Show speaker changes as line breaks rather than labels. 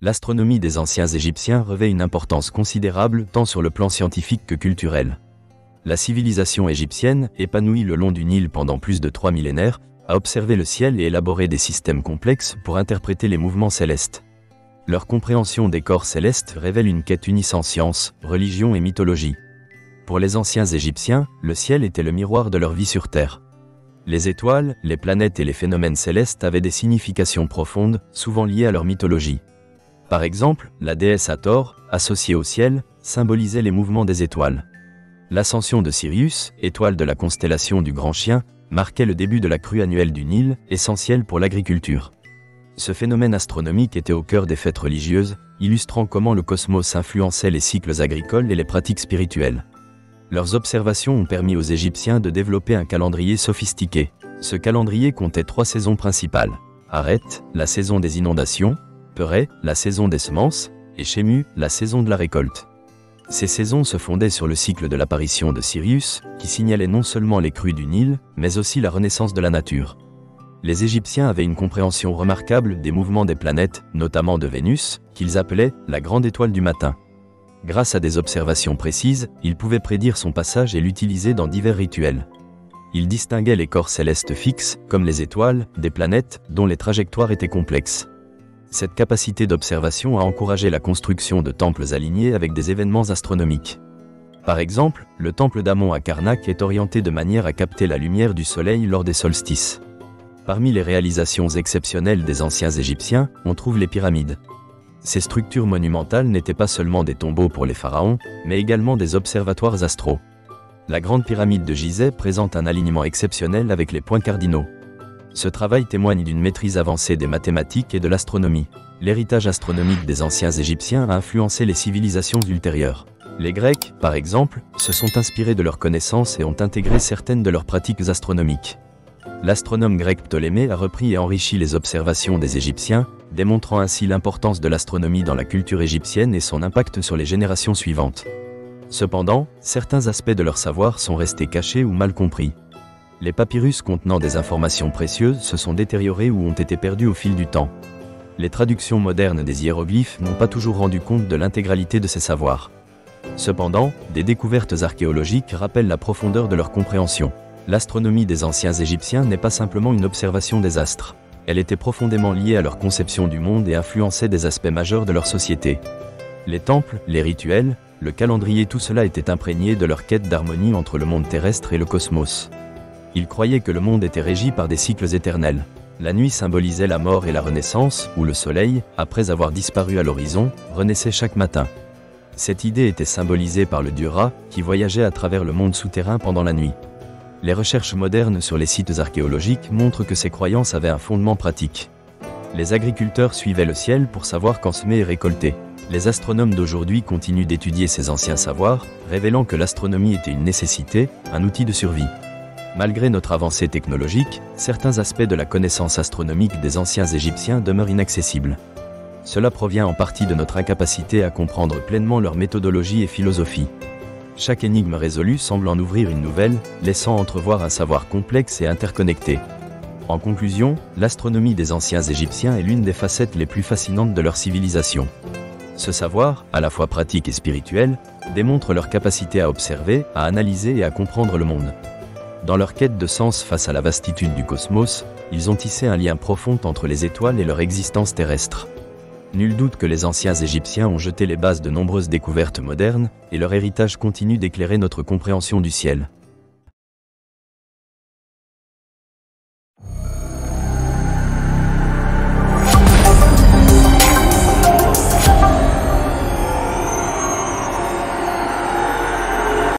L'astronomie des anciens Égyptiens revêt une importance considérable tant sur le plan scientifique que culturel. La civilisation égyptienne, épanouie le long du Nil pendant plus de 3 millénaires, a observé le ciel et élaboré des systèmes complexes pour interpréter les mouvements célestes. Leur compréhension des corps célestes révèle une quête unissant science, religion et mythologie. Pour les anciens Égyptiens, le ciel était le miroir de leur vie sur Terre. Les étoiles, les planètes et les phénomènes célestes avaient des significations profondes, souvent liées à leur mythologie. Par exemple, la déesse Hathor, associée au ciel, symbolisait les mouvements des étoiles. L'ascension de Sirius, étoile de la constellation du Grand Chien, marquait le début de la crue annuelle du Nil, essentielle pour l'agriculture. Ce phénomène astronomique était au cœur des fêtes religieuses, illustrant comment le cosmos influençait les cycles agricoles et les pratiques spirituelles. Leurs observations ont permis aux Égyptiens de développer un calendrier sophistiqué. Ce calendrier comptait 3 saisons principales. Aret, la saison des inondations, Perret, la saison des semences, et Shemu, la saison de la récolte. Ces saisons se fondaient sur le cycle de l'apparition de Sirius, qui signalait non seulement les crues du Nil, mais aussi la renaissance de la nature. Les Égyptiens avaient une compréhension remarquable des mouvements des planètes, notamment de Vénus, qu'ils appelaient « la grande étoile du matin ». Grâce à des observations précises, ils pouvaient prédire son passage et l'utiliser dans divers rituels. Ils distinguaient les corps célestes fixes, comme les étoiles, des planètes, dont les trajectoires étaient complexes. Cette capacité d'observation a encouragé la construction de temples alignés avec des événements astronomiques. Par exemple, le temple d'Amon à Karnak est orienté de manière à capter la lumière du soleil lors des solstices. Parmi les réalisations exceptionnelles des anciens Égyptiens, on trouve les pyramides. Ces structures monumentales n'étaient pas seulement des tombeaux pour les pharaons, mais également des observatoires astraux. La grande pyramide de Gizeh présente un alignement exceptionnel avec les points cardinaux. Ce travail témoigne d'une maîtrise avancée des mathématiques et de l'astronomie. L'héritage astronomique des anciens Égyptiens a influencé les civilisations ultérieures. Les Grecs, par exemple, se sont inspirés de leurs connaissances et ont intégré certaines de leurs pratiques astronomiques. L'astronome grec Ptolémée a repris et enrichi les observations des Égyptiens, démontrant ainsi l'importance de l'astronomie dans la culture égyptienne et son impact sur les générations suivantes. Cependant, certains aspects de leur savoir sont restés cachés ou mal compris. Les papyrus contenant des informations précieuses se sont détériorés ou ont été perdus au fil du temps. Les traductions modernes des hiéroglyphes n'ont pas toujours rendu compte de l'intégralité de ces savoirs. Cependant, des découvertes archéologiques rappellent la profondeur de leur compréhension. L'astronomie des anciens Égyptiens n'est pas simplement une observation des astres. Elle était profondément liée à leur conception du monde et influençait des aspects majeurs de leur société. Les temples, les rituels, le calendrier, tout cela était imprégné de leur quête d'harmonie entre le monde terrestre et le cosmos. Ils croyaient que le monde était régi par des cycles éternels. La nuit symbolisait la mort et la renaissance, où le soleil, après avoir disparu à l'horizon, renaissait chaque matin. Cette idée était symbolisée par le dieu Ra, qui voyageait à travers le monde souterrain pendant la nuit. Les recherches modernes sur les sites archéologiques montrent que ces croyances avaient un fondement pratique. Les agriculteurs suivaient le ciel pour savoir quand semer et récolter. Les astronomes d'aujourd'hui continuent d'étudier ces anciens savoirs, révélant que l'astronomie était une nécessité, un outil de survie. Malgré notre avancée technologique, certains aspects de la connaissance astronomique des anciens Égyptiens demeurent inaccessibles. Cela provient en partie de notre incapacité à comprendre pleinement leur méthodologie et philosophie. Chaque énigme résolue semble en ouvrir une nouvelle, laissant entrevoir un savoir complexe et interconnecté. En conclusion, l'astronomie des anciens Égyptiens est l'une des facettes les plus fascinantes de leur civilisation. Ce savoir, à la fois pratique et spirituel, démontre leur capacité à observer, à analyser et à comprendre le monde. Dans leur quête de sens face à la vastitude du cosmos, ils ont tissé un lien profond entre les étoiles et leur existence terrestre. Nul doute que les anciens Égyptiens ont jeté les bases de nombreuses découvertes modernes, et leur héritage continue d'éclairer notre compréhension du ciel.